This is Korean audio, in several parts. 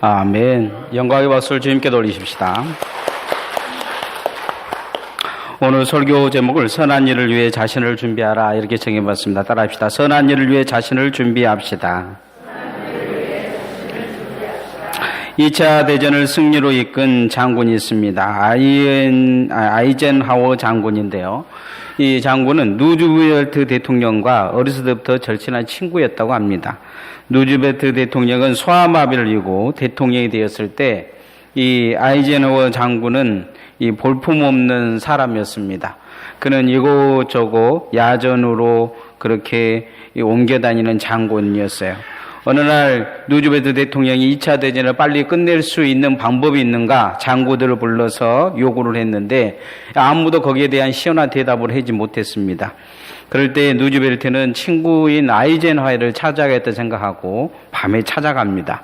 아멘. 영광의 박수를 주님께 돌리십시다. 오늘 설교 제목을 선한 일을 위해 자신을 준비하라 이렇게 정해봤습니다. 따라합시다. 선한 일을 위해 자신을 준비합시다. 2차 대전을 승리로 이끈 장군이 있습니다. 아이젠하워 장군인데요. 이 장군은 누즈벨트 대통령과 어렸을 때부터 절친한 친구였다고 합니다. 누즈벨트 대통령은 소아마비를 이고 대통령이 되었을 때 이 아이젠하워 장군은 이 볼품없는 사람이었습니다. 그는 이곳저곳 야전으로 그렇게 옮겨 다니는 장군이었어요. 어느 날 누즈벨트 대통령이 2차 대전을 빨리 끝낼 수 있는 방법이 있는가 장군들을 불러서 요구를 했는데 아무도 거기에 대한 시원한 대답을 하지 못했습니다. 그럴 때 누즈벨트는 친구인 아이젠하워를 찾아가겠다 생각하고 밤에 찾아갑니다.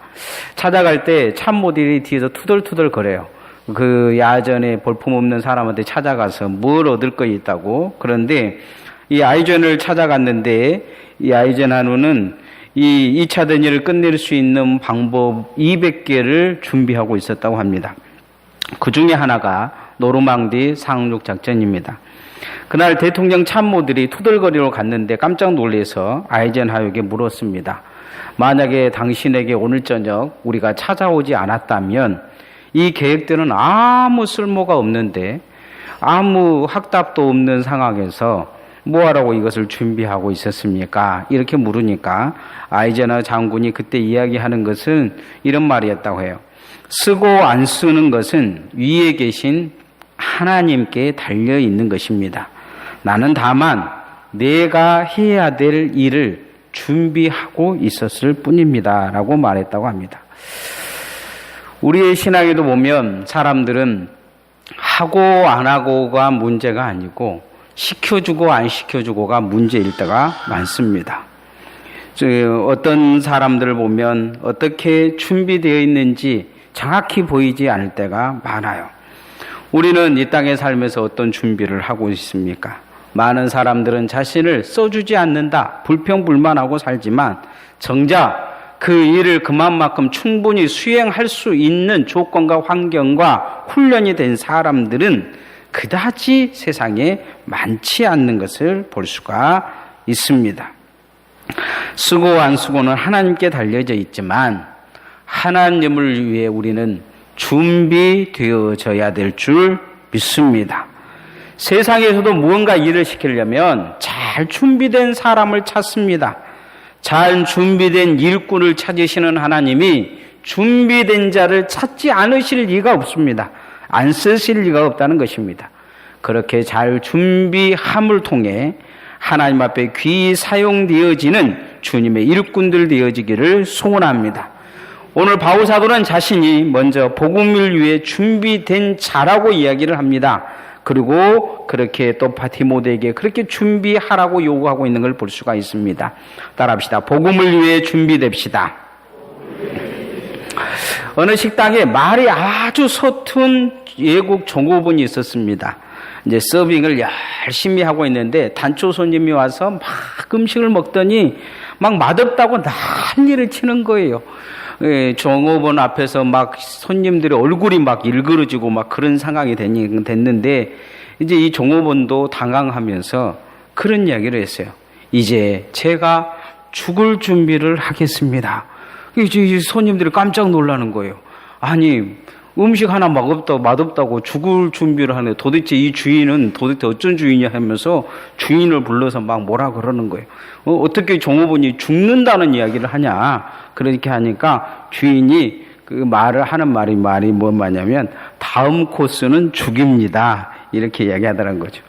찾아갈 때 참모들이 뒤에서 투덜투덜 거려요. 그 야전에 볼품없는 사람한테 찾아가서 뭘 얻을 거 있다고. 그런데 이 아이젠을 찾아갔는데 이 아이젠하워는 이 2차 대전을 끝낼 수 있는 방법 200개를 준비하고 있었다고 합니다. 그 중에 하나가 노르망디 상륙 작전입니다. 그날 대통령 참모들이 투덜거리러 갔는데 깜짝 놀라서 아이젠하워에게 물었습니다. 만약에 당신에게 오늘 저녁 우리가 찾아오지 않았다면 이 계획들은 아무 쓸모가 없는데 아무 확답도 없는 상황에서 뭐하라고 이것을 준비하고 있었습니까? 이렇게 물으니까 아이젠하워 장군이 그때 이야기하는 것은 이런 말이었다고 해요. 쓰고 안 쓰는 것은 위에 계신 하나님께 달려 있는 것입니다. 나는 다만 내가 해야 될 일을 준비하고 있었을 뿐입니다. 라고 말했다고 합니다. 우리의 신앙에도 보면 사람들은 하고 안 하고가 문제가 아니고 시켜주고 안 시켜주고가 문제일 때가 많습니다. 어떤 사람들을 보면 어떻게 준비되어 있는지 정확히 보이지 않을 때가 많아요. 우리는 이 땅에 살면서 어떤 준비를 하고 있습니까? 많은 사람들은 자신을 써주지 않는다, 불평불만하고 살지만 정작 그 일을 그만큼 충분히 수행할 수 있는 조건과 환경과 훈련이 된 사람들은 그다지 세상에 많지 않는 것을 볼 수가 있습니다. 쓰고 안 쓰고는 하나님께 달려져 있지만 하나님을 위해 우리는 준비되어져야 될 줄 믿습니다. 세상에서도 무언가 일을 시키려면 잘 준비된 사람을 찾습니다. 잘 준비된 일꾼을 찾으시는 하나님이 준비된 자를 찾지 않으실 리가 없습니다. 안 쓰실 리가 없다는 것입니다. 그렇게 잘 준비함을 통해 하나님 앞에 귀히 사용되어지는 주님의 일꾼들 되어지기를 소원합니다. 오늘 바울 사도는 자신이 먼저 복음을 위해 준비된 자라고 이야기를 합니다. 그리고 그렇게 또 디모데에게 그렇게 준비하라고 요구하고 있는 걸 볼 수가 있습니다. 따라합시다. 복음을 위해 준비됩시다. 어느 식당에 말이 아주 서툰 외국 종업원이 있었습니다. 이제 서빙을 열심히 하고 있는데 단초 손님이 와서 막 음식을 먹더니 막 맛없다고 난리를 치는 거예요. 종업원 앞에서 막 손님들의 얼굴이 막 일그러지고 막 그런 상황이 됐는데 이제 이 종업원도 당황하면서 그런 이야기를 했어요. 이제 제가 죽을 준비를 하겠습니다. 이제 손님들이 깜짝 놀라는 거예요. 아니 음식 하나 맛없다고 죽을 준비를 하네. 도대체 이 주인은 도대체 어쩐 주인이냐 하면서 주인을 불러서 막 뭐라 그러는 거예요. 어떻게 종업원이 죽는다는 이야기를 하냐. 그렇게 하니까 주인이 그 말을 하는 말이 뭐 말냐면 다음 코스는 죽입니다. 이렇게 이야기하더라는 거죠.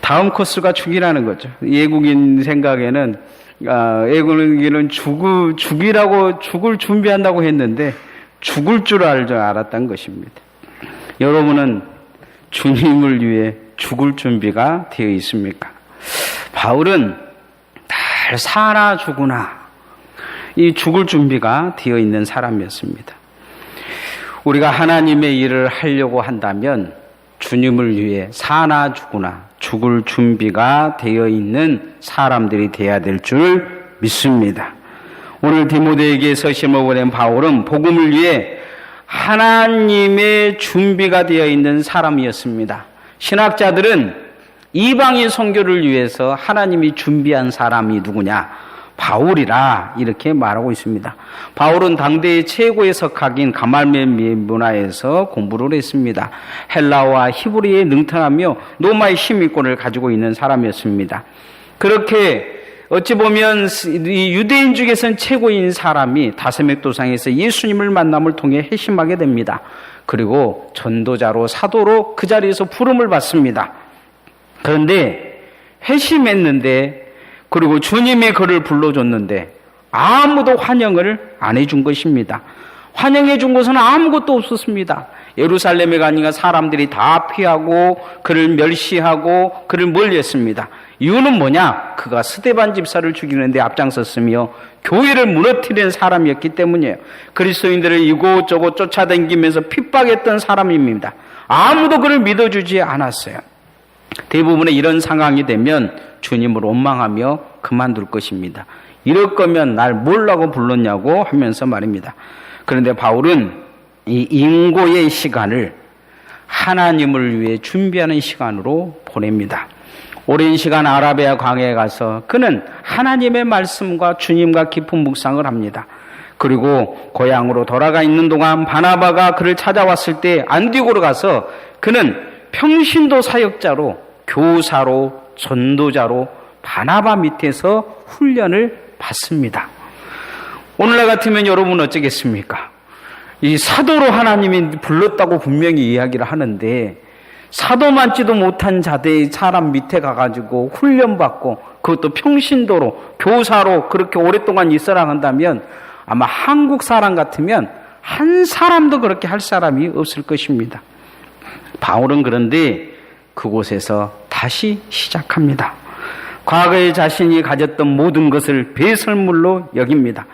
다음 코스가 죽이라는 거죠. 외국인 생각에는 외국인은 죽을 준비한다고 했는데 죽을 줄 알았던 것입니다. 여러분은 주님을 위해 죽을 준비가 되어 있습니까? 바울은 날 사나 죽으나 이 죽을 준비가 되어 있는 사람이었습니다. 우리가 하나님의 일을 하려고 한다면 주님을 위해 사나 죽으나 죽을 준비가 되어 있는 사람들이 되어야 될 줄 믿습니다. 오늘 디모데에게 서심을 보낸 바울은 복음을 위해 하나님의 준비가 되어 있는 사람이었습니다. 신학자들은 이방인 선교를 위해서 하나님이 준비한 사람이 누구냐? 바울이라 이렇게 말하고 있습니다. 바울은 당대의 최고의 석학인 가말멜 문화에서 공부를 했습니다. 헬라어와 히브리어에 능통하며 로마의 시민권을 가지고 있는 사람이었습니다. 그렇게 어찌 보면 이 유대인 중에서는 최고인 사람이 다세맥도상에서 예수님을 만남을 통해 회심하게 됩니다. 그리고 전도자로 사도로 그 자리에서 부름을 받습니다. 그런데 회심했는데 그리고 주님이 그를 불러줬는데 아무도 환영을 안 해준 것입니다. 환영해 준 것은 아무것도 없었습니다. 예루살렘에 가니까 사람들이 다 피하고 그를 멸시하고 그를 멀리했습니다. 이유는 뭐냐? 그가 스데반 집사를 죽이는데 앞장섰으며 교회를 무너뜨린 사람이었기 때문이에요. 그리스도인들을 이곳저곳 쫓아다니면서 핍박했던 사람입니다. 아무도 그를 믿어주지 않았어요. 대부분의 이런 상황이 되면 주님을 원망하며 그만둘 것입니다. 이럴 거면 날 뭐라고 불렀냐고 하면서 말입니다. 그런데 바울은 이 인고의 시간을 하나님을 위해 준비하는 시간으로 보냅니다. 오랜 시간 아라비아 광야에 가서 그는 하나님의 말씀과 주님과 깊은 묵상을 합니다. 그리고 고향으로 돌아가 있는 동안 바나바가 그를 찾아왔을 때 안디고로 가서 그는 평신도 사역자로 교사로 전도자로 바나바 밑에서 훈련을 받습니다. 오늘날 같으면 여러분 어쩌겠습니까? 이 사도로 하나님이 불렀다고 분명히 이야기를 하는데 사도 많지도 못한 자대의 사람 밑에 가가지고 훈련받고 그것도 평신도로 교사로 그렇게 오랫동안 있어라 한다면 아마 한국 사람 같으면 한 사람도 그렇게 할 사람이 없을 것입니다. 바울은 그런데 그곳에서 다시 시작합니다. 과거에 자신이 가졌던 모든 것을 배설물로 여깁니다.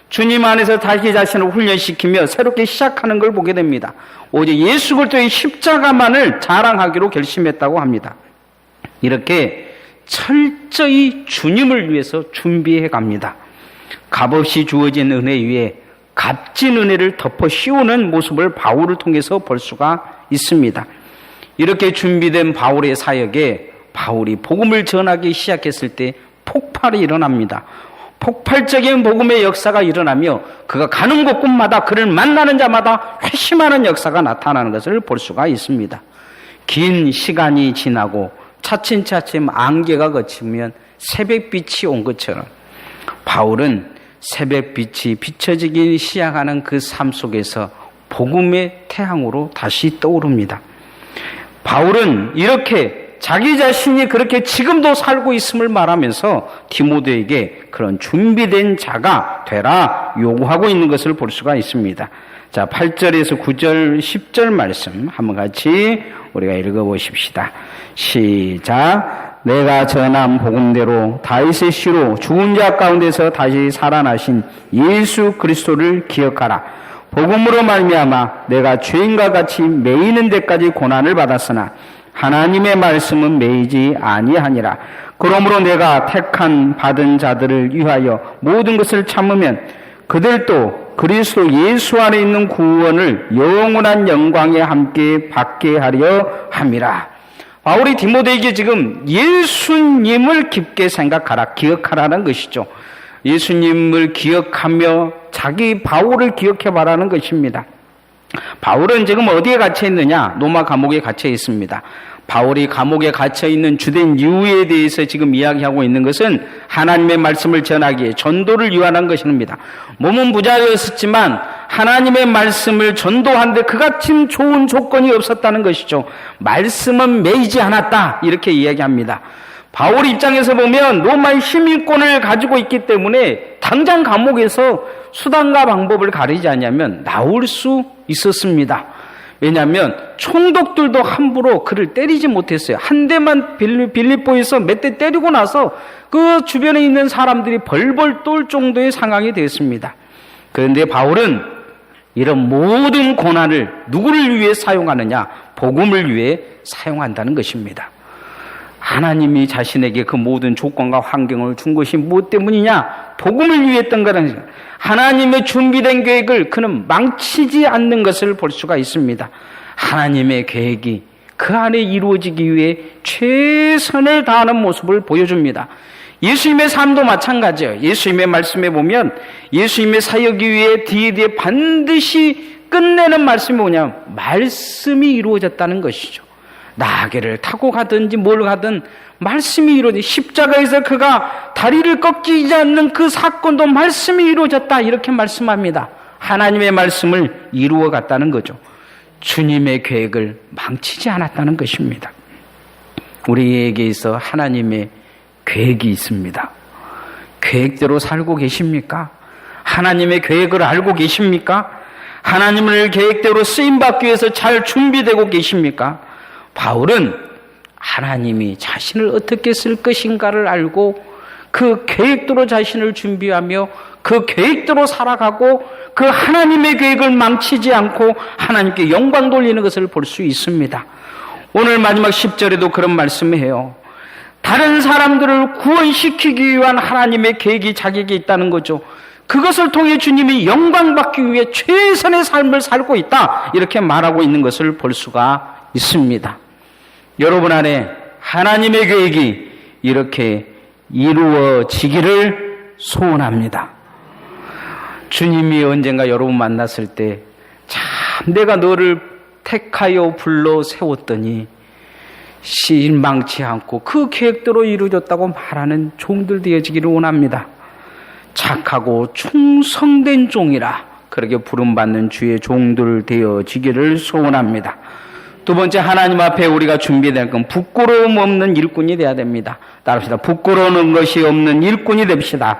주님 안에서 다시 자신을 훈련시키며 새롭게 시작하는 걸 보게 됩니다. 오직 예수 그리스도의 십자가만을 자랑하기로 결심했다고 합니다. 이렇게 철저히 주님을 위해서 준비해 갑니다. 값없이 주어진 은혜 위에 값진 은혜를 덮어 씌우는 모습을 바울을 통해서 볼 수가 있습니다. 이렇게 준비된 바울의 사역에 바울이 복음을 전하기 시작했을 때 폭발이 일어납니다. 폭발적인 복음의 역사가 일어나며 그가 가는 곳곳마다 그를 만나는 자마다 회심하는 역사가 나타나는 것을 볼 수가 있습니다. 긴 시간이 지나고 차츰차츰 안개가 걷히면 새벽빛이 온 것처럼 바울은 새벽빛이 비춰지기 시작하는 그 삶 속에서 복음의 태양으로 다시 떠오릅니다. 바울은 이렇게 자기 자신이 그렇게 지금도 살고 있음을 말하면서 디모데에게 그런 준비된 자가 되라 요구하고 있는 것을 볼 수가 있습니다. 자, 8절에서 9절, 10절 말씀 한번 같이 우리가 읽어보십시다. 시작. 내가 전한 복음대로 다윗의 씨로 죽은 자 가운데서 다시 살아나신 예수 그리스도를 기억하라. 복음으로 말미암아 내가 죄인과 같이 매이는 데까지 고난을 받았으나 하나님의 말씀은 매이지 아니하니라. 그러므로 내가 택한 받은 자들을 위하여 모든 것을 참으면 그들도 그리스도 예수 안에 있는 구원을 영원한 영광에 함께 받게 하려 함이라. 바울이 디모데에게 지금 예수님을 깊게 생각하라, 기억하라는 것이죠. 예수님을 기억하며 자기 바울을 기억해 바라는 것입니다. 바울은 지금 어디에 갇혀 있느냐? 로마 감옥에 갇혀 있습니다. 바울이 감옥에 갇혀 있는 주된 이유에 대해서 지금 이야기하고 있는 것은 하나님의 말씀을 전하기에 전도를 위한 것입니다. 몸은 부자였었지만 하나님의 말씀을 전도하는데 그같이 좋은 조건이 없었다는 것이죠. 말씀은 매이지 않았다 이렇게 이야기합니다. 바울 입장에서 보면 로마의 시민권을 가지고 있기 때문에 당장 감옥에서 수단과 방법을 가리지 않으면 나올 수 있었습니다. 왜냐하면 총독들도 함부로 그를 때리지 못했어요. 한 대만 빌립보에서 몇 대 때리고 나서 그 주변에 있는 사람들이 벌벌 떨 정도의 상황이 되었습니다. 그런데 바울은 이런 모든 고난을 누구를 위해 사용하느냐? 복음을 위해 사용한다는 것입니다. 하나님이 자신에게 그 모든 조건과 환경을 준 것이 무엇 때문이냐? 복음을 위했던 거라는 거예요. 하나님의 준비된 계획을 그는 망치지 않는 것을 볼 수가 있습니다. 하나님의 계획이 그 안에 이루어지기 위해 최선을 다하는 모습을 보여줍니다. 예수님의 삶도 마찬가지예요. 예수님의 말씀에 보면 예수님의 사역이 위해 뒤에 반드시 끝내는 말씀이 뭐냐면 말씀이 이루어졌다는 것이죠. 나귀를 타고 가든지 뭘 가든 말씀이 이루어지, 십자가에서 그가 다리를 꺾이지 않는 그 사건도 말씀이 이루어졌다, 이렇게 말씀합니다. 하나님의 말씀을 이루어 갔다는 거죠. 주님의 계획을 망치지 않았다는 것입니다. 우리에게 있어 하나님의 계획이 있습니다. 계획대로 살고 계십니까? 하나님의 계획을 알고 계십니까? 하나님을 계획대로 쓰임받기 위해서 잘 준비되고 계십니까? 바울은 하나님이 자신을 어떻게 쓸 것인가를 알고 그 계획대로 자신을 준비하며 그 계획대로 살아가고 그 하나님의 계획을 망치지 않고 하나님께 영광 돌리는 것을 볼 수 있습니다. 오늘 마지막 10절에도 그런 말씀을 해요. 다른 사람들을 구원시키기 위한 하나님의 계획이 자기에게 있다는 거죠. 그것을 통해 주님이 영광받기 위해 최선의 삶을 살고 있다, 이렇게 말하고 있는 것을 볼 수가 있습니다. 여러분 안에 하나님의 계획이 이렇게 이루어지기를 소원합니다. 주님이 언젠가 여러분 만났을 때 참 내가 너를 택하여 불러 세웠더니 실망치 않고 그 계획대로 이루어졌다고 말하는 종들 되어지기를 원합니다. 착하고 충성된 종이라 그렇게 부름받는 주의 종들 되어지기를 소원합니다. 두 번째, 하나님 앞에 우리가 준비될 건 부끄러움 없는 일꾼이 되어야 됩니다. 따라합시다. 부끄러운 것이 없는 일꾼이 됩시다.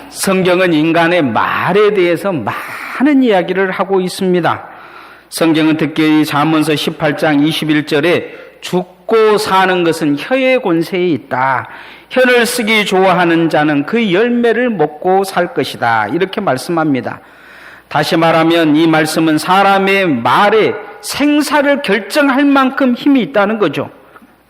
성경은 인간의 말에 대해서 많은 이야기를 하고 있습니다. 성경은 특히 잠언서 18장 21절에 죽고 사는 것은 혀의 권세에 있다. 혀를 쓰기 좋아하는 자는 그 열매를 먹고 살 것이다, 이렇게 말씀합니다. 다시 말하면 이 말씀은 사람의 말에 생사를 결정할 만큼 힘이 있다는 거죠.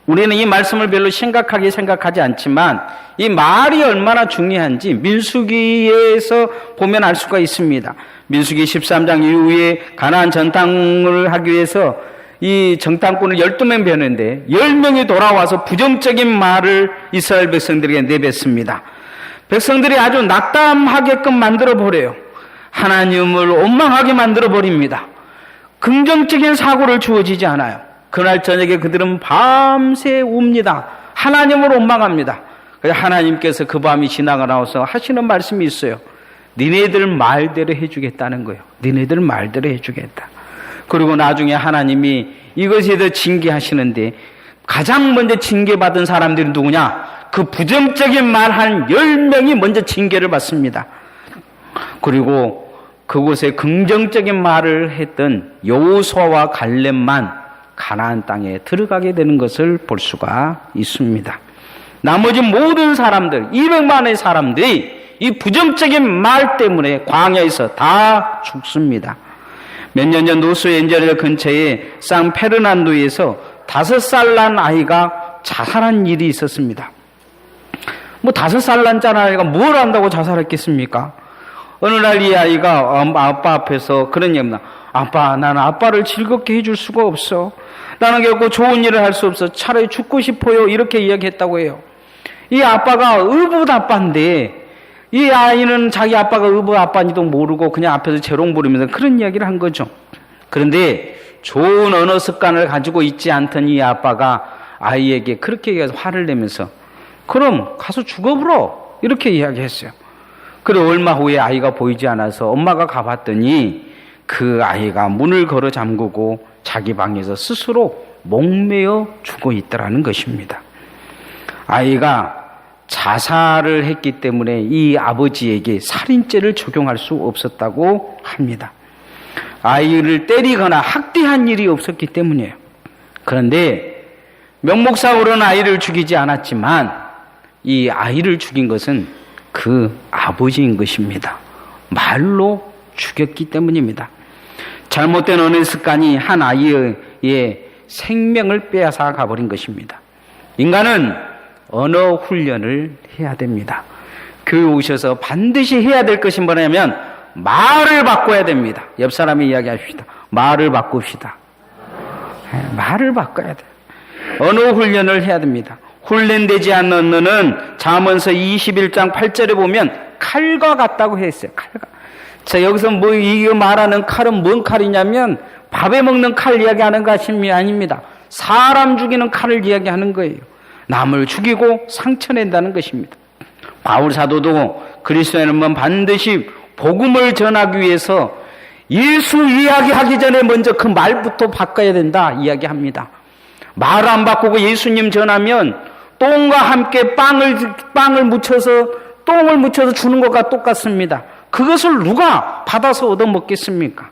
우리는 이 말씀을 별로 심각하게 생각하지 않지만 이 말이 얼마나 중요한지 민수기에서 보면 알 수가 있습니다. 민수기 13장 이후에 가나안 전탕을 하기 위해서 이 정탐꾼을 12명 배웠는데 10명이 돌아와서 부정적인 말을 이스라엘 백성들에게 내뱉습니다. 백성들이 아주 낙담하게끔 만들어버려요. 하나님을 원망하게 만들어버립니다. 긍정적인 사고를 주어지지 않아요. 그날 저녁에 그들은 밤새 웁니다. 하나님을 원망합니다. 그래서 하나님께서 그 밤이 지나가 나와서 하시는 말씀이 있어요. 니네들 말대로 해주겠다는 거예요. 니네들 말대로 해주겠다. 그리고 나중에 하나님이 이것에 대해 징계하시는데 가장 먼저 징계받은 사람들이 누구냐? 그 부정적인 말 한 10명이 먼저 징계를 받습니다. 그리고 그곳에 긍정적인 말을 했던 여호수아와 갈렙만 가나안 땅에 들어가게 되는 것을 볼 수가 있습니다. 나머지 모든 사람들, 200만의 사람들이 이 부정적인 말 때문에 광야에서 다 죽습니다. 몇 년 전 노스 엔젤 근처에 상페르난도에서 5살 난 아이가 자살한 일이 있었습니다. 5살 난 아이가 뭘 안다고 자살했겠습니까? 어느 날 이 아이가 아빠 앞에서 그런 얘기입니다. 아빠, 나는 아빠를 즐겁게 해줄 수가 없어. 나는 결코 좋은 일을 할 수 없어. 차라리 죽고 싶어요. 이렇게 이야기했다고 해요. 이 아빠가 의붓 아빠인데 이 아이는 자기 아빠가 의붓 아빠인지도 모르고 그냥 앞에서 재롱 부리면서 그런 이야기를 한 거죠. 그런데 좋은 언어 습관을 가지고 있지 않던 이 아빠가 아이에게 그렇게 얘기해서 화를 내면서 그럼 가서 죽어버려, 이렇게 이야기했어요. 그리고 얼마 후에 아이가 보이지 않아서 엄마가 가봤더니 그 아이가 문을 걸어 잠그고 자기 방에서 스스로 목매어 죽어 있더라는 것입니다. 아이가 자살을 했기 때문에 이 아버지에게 살인죄를 적용할 수 없었다고 합니다. 아이를 때리거나 학대한 일이 없었기 때문이에요. 그런데 명목상으로는 아이를 죽이지 않았지만 이 아이를 죽인 것은 그 아버지인 것입니다. 말로 죽였기 때문입니다. 잘못된 언어 습관이 한 아이의 생명을 빼앗아 가버린 것입니다. 인간은 언어 훈련을 해야 됩니다. 교회 오셔서 반드시 해야 될 것이 뭐냐면 말을 바꿔야 됩니다. 옆 사람이 이야기합시다. 말을 바꿉시다. 말을 바꿔야 돼요. 언어 훈련을 해야 됩니다. 훈련되지 않는 언어는 잠언서 21장 8절에 보면 칼과 같다고 했어요. 칼과. 자, 여기서 뭐 이거 말하는 칼은 뭔 칼이냐면 밥에 먹는 칼 이야기하는 것이 아닙니다. 사람 죽이는 칼을 이야기하는 거예요. 남을 죽이고 상처낸다는 것입니다. 바울 사도도 그리스도인은 반드시 복음을 전하기 위해서 예수 이야기하기 전에 먼저 그 말부터 바꿔야 된다 이야기합니다. 말 안 바꾸고 예수님 전하면 똥과 함께 빵을 묻혀서 똥을 묻혀서 주는 것과 똑같습니다. 그것을 누가 받아서 얻어먹겠습니까?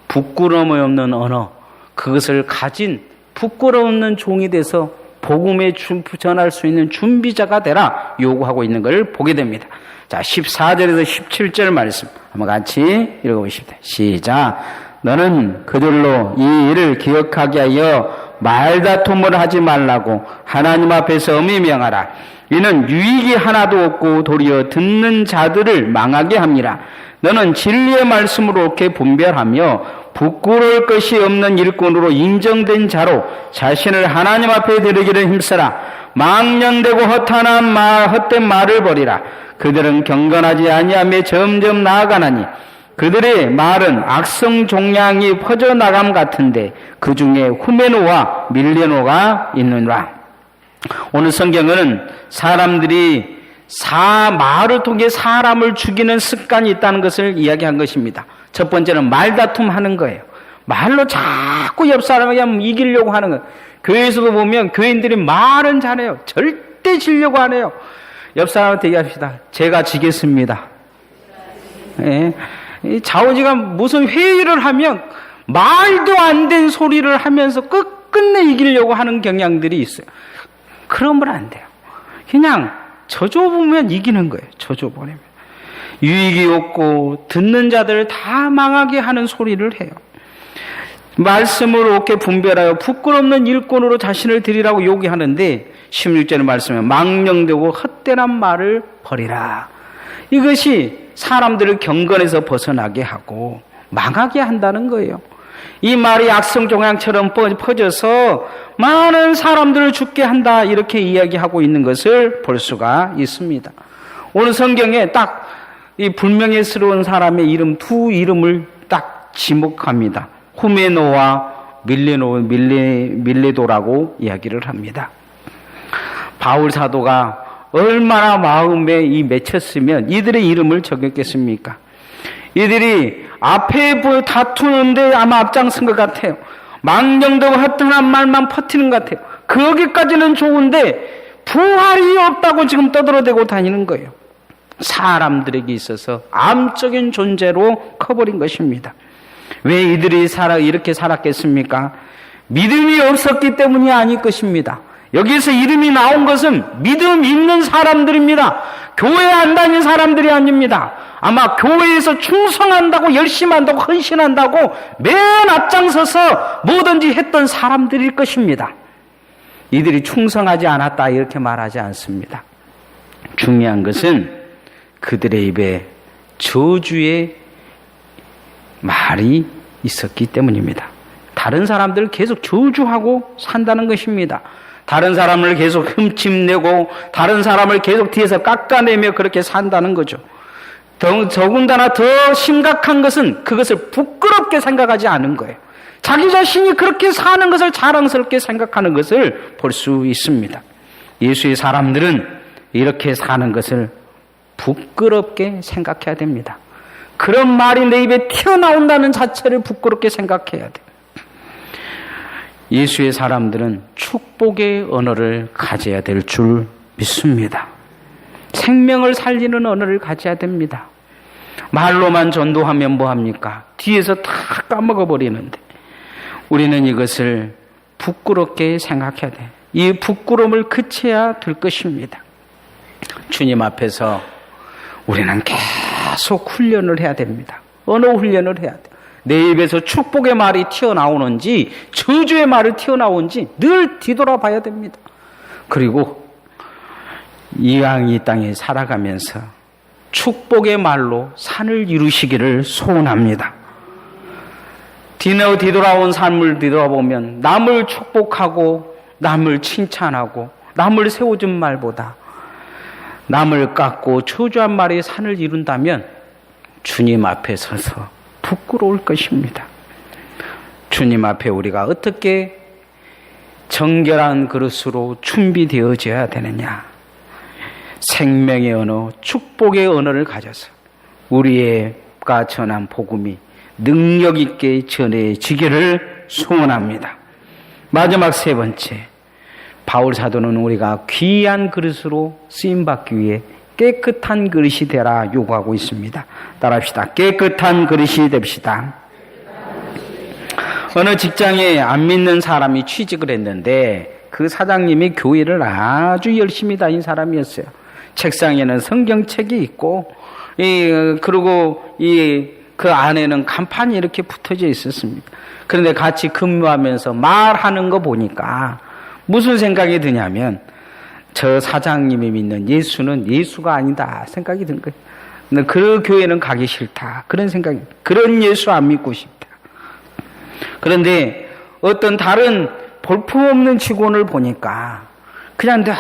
부끄러움이 없는 언어, 그것을 가진 부끄러움 없는 종이 돼서 복음에 전할 수 있는 준비자가 되라 요구하고 있는 걸 보게 됩니다. 자, 14절에서 17절 말씀 한번 같이 읽어보십시다. 시작. 너는 그들로 이 일을 기억하게 하여 말다툼을 하지 말라고 하나님 앞에서 엄히 명하라. 이는 유익이 하나도 없고 도리어 듣는 자들을 망하게 함이라. 너는 진리의 말씀으로 옳게 분별하며 부끄러울 것이 없는 일꾼으로 인정된 자로 자신을 하나님 앞에 드리기를 힘쓰라. 망령되고 헛된 말을 버리라. 그들은 경건하지 아니하며 점점 나아가나니 그들의 말은 악성 종양이 퍼져나감 같은데 그 중에 후메노와 밀레노가 있느니라. 오늘 성경은 사람들이 말을 통해 사람을 죽이는 습관이 있다는 것을 이야기한 것입니다. 첫 번째는 말다툼 하는 거예요. 말로 자꾸 옆 사람에게 이기려고 하는 거예요. 교회에서도 보면 교인들이 말은 잘해요. 절대 지려고 안 해요. 옆 사람한테 얘기합시다. 제가 지겠습니다. 예. 자오지가 무슨 회의를 하면 말도 안 된 소리를 하면서 끝끝내 이기려고 하는 경향들이 있어요. 그러면 안 돼요. 그냥 져줘보면 이기는 거예요. 져줘보면. 유익이 없고 듣는 자들을 다 망하게 하는 소리를 해요. 말씀을 옳게 분별하여 부끄럽는 일꾼으로 자신을 드리라고 요구하는데 16절의 말씀에 망령되고 헛되란 말을 버리라. 이것이 사람들을 경건에서 벗어나게 하고 망하게 한다는 거예요. 이 말이 악성 종양처럼 퍼져서 많은 사람들을 죽게 한다 이렇게 이야기하고 있는 것을 볼 수가 있습니다. 오늘 성경에 딱 이 불명예스러운 사람의 이름 두 이름을 딱 지목합니다. 후메노와 밀레도라고 이야기를 합니다. 바울 사도가 얼마나 마음에 맺혔으면 이들의 이름을 적였겠습니까? 이들이 앞에 다투는데 아마 앞장선 것 같아요. 망령되고 헛된 말만 퍼뜨리는 것 같아요. 거기까지는 좋은데 부활이 없다고 지금 떠들어대고 다니는 거예요. 사람들에게 있어서 암적인 존재로 커버린 것입니다. 왜 이들이 이렇게 살았겠습니까? 믿음이 없었기 때문이 아닐 것입니다. 여기서 이름이 나온 것은 믿음 있는 사람들입니다. 교회 안 다닌 사람들이 아닙니다. 아마 교회에서 충성한다고 열심히 한다고 헌신한다고 맨 앞장서서 뭐든지 했던 사람들일 것입니다. 이들이 충성하지 않았다 이렇게 말하지 않습니다. 중요한 것은 그들의 입에 저주의 말이 있었기 때문입니다. 다른 사람들을 계속 저주하고 산다는 것입니다. 다른 사람을 계속 흠집내고 다른 사람을 계속 뒤에서 깎아내며 그렇게 산다는 거죠. 더군다나 더 심각한 것은 그것을 부끄럽게 생각하지 않은 거예요. 자기 자신이 그렇게 사는 것을 자랑스럽게 생각하는 것을 볼 수 있습니다. 예수의 사람들은 이렇게 사는 것을 부끄럽게 생각해야 됩니다. 그런 말이 내 입에 튀어나온다는 자체를 부끄럽게 생각해야 돼요. 예수의 사람들은 축복의 언어를 가져야 될 줄 믿습니다. 생명을 살리는 언어를 가져야 됩니다. 말로만 전도하면 뭐합니까? 뒤에서 다 까먹어버리는데 우리는 이것을 부끄럽게 생각해야 돼요. 이 부끄러움을 그쳐야 될 것입니다. 주님 앞에서 우리는 계속 훈련을 해야 됩니다. 언어 훈련을 해야 돼요. 내 입에서 축복의 말이 튀어나오는지 저주의 말이 튀어나오는지 늘 뒤돌아봐야 됩니다. 그리고 이왕 이 땅에 살아가면서 축복의 말로 산을 이루시기를 소원합니다. 뒤돌아온 삶을 뒤돌아보면 남을 축복하고 남을 칭찬하고 남을 세워준 말보다 남을 깎고 저주한 말이 산을 이룬다면 주님 앞에 서서 부끄러울 것입니다. 주님 앞에 우리가 어떻게 정결한 그릇으로 준비되어져야 되느냐? 생명의 언어, 축복의 언어를 가져서 우리가 전한 복음이 능력 있게 전해지기를 소원합니다. 마지막 세 번째, 바울 사도는 우리가 귀한 그릇으로 쓰임받기 위해 깨끗한 그릇이 되라 요구하고 있습니다. 따라합시다. 깨끗한 그릇이 됩시다. 어느 직장에 안 믿는 사람이 취직을 했는데 그 사장님이 교회를 아주 열심히 다닌 사람이었어요. 책상에는 성경책이 있고 그리고 그 안에는 간판이 이렇게 붙어져 있었습니다. 그런데 같이 근무하면서 말하는 거 보니까 무슨 생각이 드냐면 저 사장님이 믿는 예수는 예수가 아니다 생각이 든 거예요. 근데 그 교회는 가기 싫다. 그런 생각이, 그런 예수 안 믿고 싶다. 그런데 어떤 다른 볼품없는 직원을 보니까 그냥 늘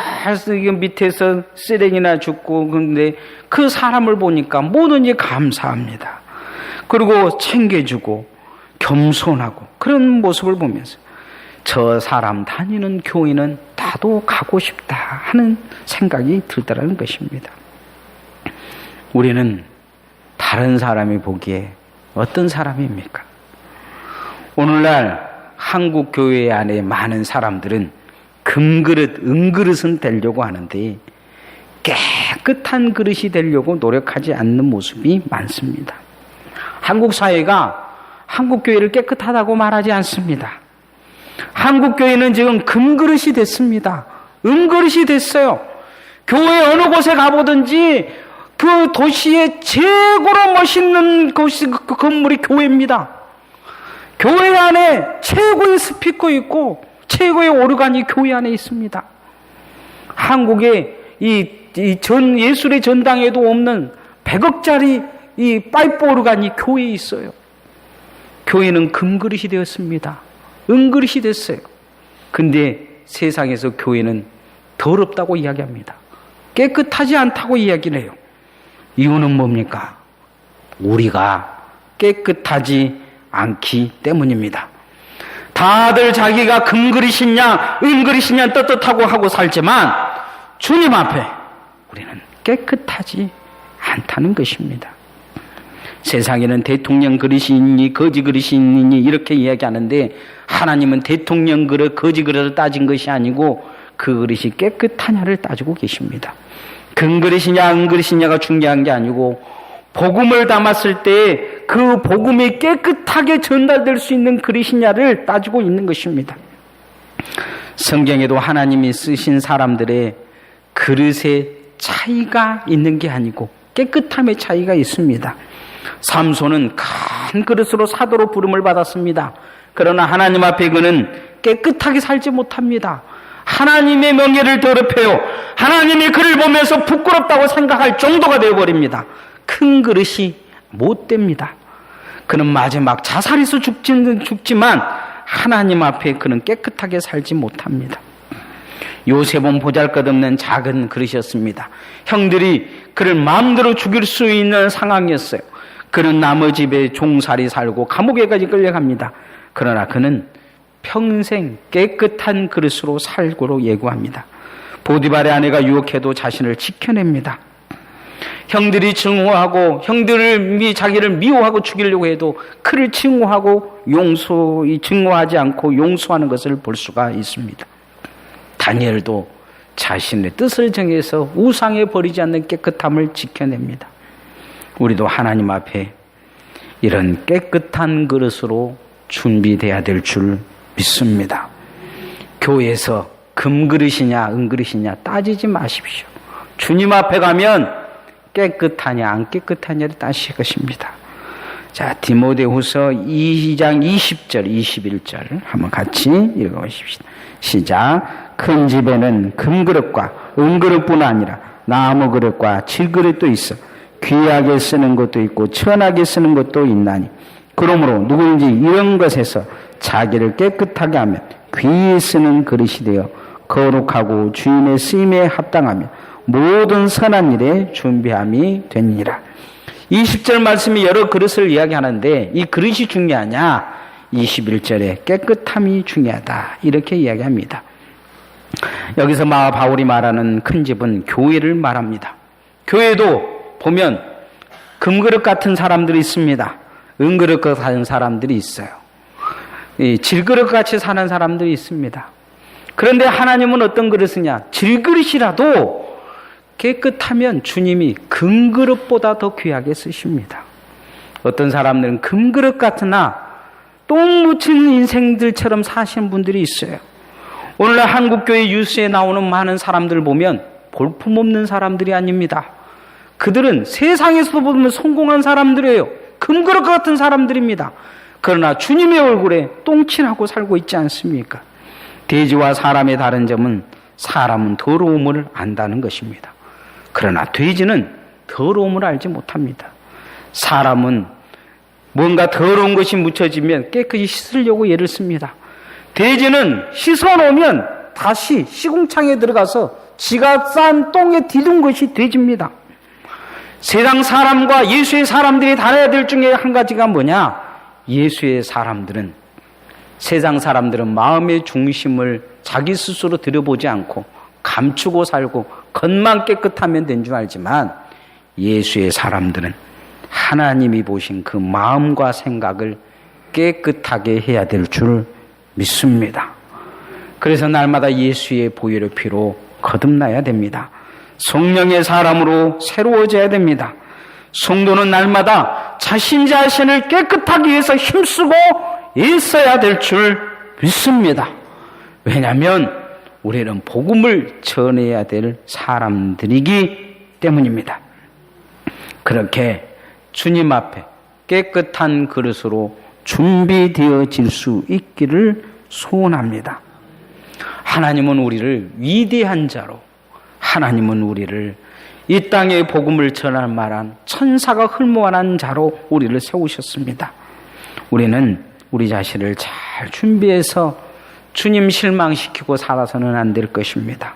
밑에서 쓰레기나 줍고, 그런데 그 사람을 보니까 뭐든지 감사합니다. 그리고 챙겨주고 겸손하고 그런 모습을 보면서 저 사람 다니는 교회는 나도 가고 싶다 하는 생각이 들더라는 것입니다. 우리는 다른 사람이 보기에 어떤 사람입니까? 오늘날 한국 교회 안에 많은 사람들은 금그릇, 은그릇은 되려고 하는데 깨끗한 그릇이 되려고 노력하지 않는 모습이 많습니다. 한국 사회가 한국 교회를 깨끗하다고 말하지 않습니다. 한국 교회는 지금 금그릇이 됐습니다. 은그릇이 됐어요. 교회 어느 곳에 가보든지 그 도시의 최고로 멋있는 그 건물이 교회입니다. 교회 안에 최고의 스피커 있고 최고의 오르간이 교회 안에 있습니다. 한국에 예술의 전당에도 없는 100억짜리 이 파이프 오르간이 교회에 있어요. 교회는 금그릇이 되었습니다. 은그릇이 됐어요. 근데 세상에서 교회는 더럽다고 이야기합니다. 깨끗하지 않다고 이야기를 해요. 이유는 뭡니까? 우리가 깨끗하지 않기 때문입니다. 다들 자기가 금그릇이냐 은그릇이냐 떳떳하고 하고 살지만 주님 앞에 우리는 깨끗하지 않다는 것입니다. 세상에는 대통령 그릇이 있니 거지 그릇이 있니 이렇게 이야기하는데 하나님은 대통령 그릇 거지 그릇을 따진 것이 아니고 그 그릇이 깨끗하냐를 따지고 계십니다. 금그릇이냐 은그릇이냐가 중요한 게 아니고 복음을 담았을 때 그 복음이 깨끗하게 전달될 수 있는 그릇이냐를 따지고 있는 것입니다. 성경에도 하나님이 쓰신 사람들의 그릇의 차이가 있는 게 아니고 깨끗함의 차이가 있습니다. 삼손은 큰 그릇으로 사도로 부름을 받았습니다. 그러나 하나님 앞에 그는 깨끗하게 살지 못합니다. 하나님의 명예를 더럽혀요. 하나님이 그를 보면서 부끄럽다고 생각할 정도가 되어버립니다. 큰 그릇이 못 됩니다. 그는 마지막 자살해서 죽지만 하나님 앞에 그는 깨끗하게 살지 못합니다. 요셉은 보잘것없는 작은 그릇이었습니다. 형들이 그를 마음대로 죽일 수 있는 상황이었어요. 그는 남의 집에 종살이 살고 감옥에까지 끌려갑니다. 그러나 그는 평생 깨끗한 그릇으로 살고로 예고합니다. 보디발의 아내가 유혹해도 자신을 지켜냅니다. 형들이 증오하고 형들이 자기를 미워하고 죽이려고 해도 그를 증오하고 증오하지 않고 용서하는 것을 볼 수가 있습니다. 다니엘도 자신의 뜻을 정해서 우상에 버리지 않는 깨끗함을 지켜냅니다. 우리도 하나님 앞에 이런 깨끗한 그릇으로 준비돼야 될 줄 믿습니다. 교회에서 금그릇이냐 은그릇이냐 따지지 마십시오. 주님 앞에 가면 깨끗하냐 안 깨끗하냐를 따질 것입니다. 자, 디모데후서 2장 20절, 21절 한번 같이 읽어보십시다. 시작. 큰 집에는 금그릇과 은그릇뿐 아니라 나무 그릇과 질그릇도 있어 귀하게 쓰는 것도 있고 천하게 쓰는 것도 있나니 그러므로 누구든지 이런 것에서 자기를 깨끗하게 하면 귀히 쓰는 그릇이 되어 거룩하고 주인의 쓰임에 합당하며 모든 선한 일에 준비함이 되니라. 20절 말씀이 여러 그릇을 이야기하는데 이 그릇이 중요하냐? 21절에 깨끗함이 중요하다. 이렇게 이야기합니다. 여기서 바울이 말하는 큰 집은 교회를 말합니다. 교회도 보면 금그릇 같은 사람들이 있습니다. 은그릇 같은 사람들이 있어요. 질그릇 같이 사는 사람들이 있습니다. 그런데 하나님은 어떤 그릇이냐? 질그릇이라도 깨끗하면 주님이 금그릇보다 더 귀하게 쓰십니다. 어떤 사람들은 금그릇 같으나 똥 묻힌 인생들처럼 사시는 분들이 있어요. 오늘날 한국교회 뉴스에 나오는 많은 사람들 보면 볼품없는 사람들이 아닙니다. 그들은 세상에서도 보면 성공한 사람들이에요. 금그릇 같은 사람들입니다. 그러나 주님의 얼굴에 똥칠하고 살고 있지 않습니까? 돼지와 사람의 다른 점은 사람은 더러움을 안다는 것입니다. 그러나 돼지는 더러움을 알지 못합니다. 사람은 뭔가 더러운 것이 묻혀지면 깨끗이 씻으려고 애를 씁니다. 돼지는 씻어놓으면 다시 시궁창에 들어가서 지가 싼 똥에 디둔 것이 돼지입니다. 세상 사람과 예수의 사람들이 다뤄야 될 중에 한 가지가 뭐냐? 예수의 사람들은, 세상 사람들은 마음의 중심을 자기 스스로 들여보지 않고 감추고 살고 겉만 깨끗하면 된 줄 알지만 예수의 사람들은 하나님이 보신 그 마음과 생각을 깨끗하게 해야 될 줄 믿습니다. 그래서 날마다 예수의 보혈의 피로 거듭나야 됩니다. 성령의 사람으로 새로워져야 됩니다. 성도는 날마다 자신 자신을 깨끗하기 위해서 힘쓰고 있어야 될 줄 믿습니다. 왜냐하면 우리는 복음을 전해야 될 사람들이기 때문입니다. 그렇게 주님 앞에 깨끗한 그릇으로 준비되어질 수 있기를 소원합니다. 하나님은 우리를 위대한 자로, 하나님은 우리를 이 땅에 복음을 전할 만한 천사가 흠모하는 자로 우리를 세우셨습니다. 우리는 우리 자신을 잘 준비해서 주님 실망시키고 살아서는 안 될 것입니다.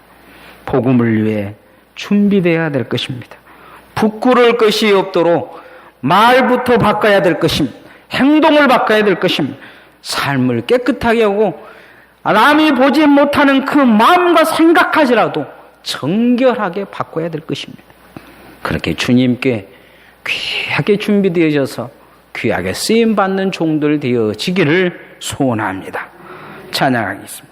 복음을 위해 준비되어야 될 것입니다. 부끄러울 것이 없도록 말부터 바꿔야 될 것입니다. 행동을 바꿔야 될 것입니다. 삶을 깨끗하게 하고 남이 보지 못하는 그 마음과 생각까지라도 정결하게 바꿔야 될 것입니다. 그렇게 주님께 귀하게 준비되어져서 귀하게 쓰임받는 종들 되어지기를 소원합니다. 찬양하겠습니다.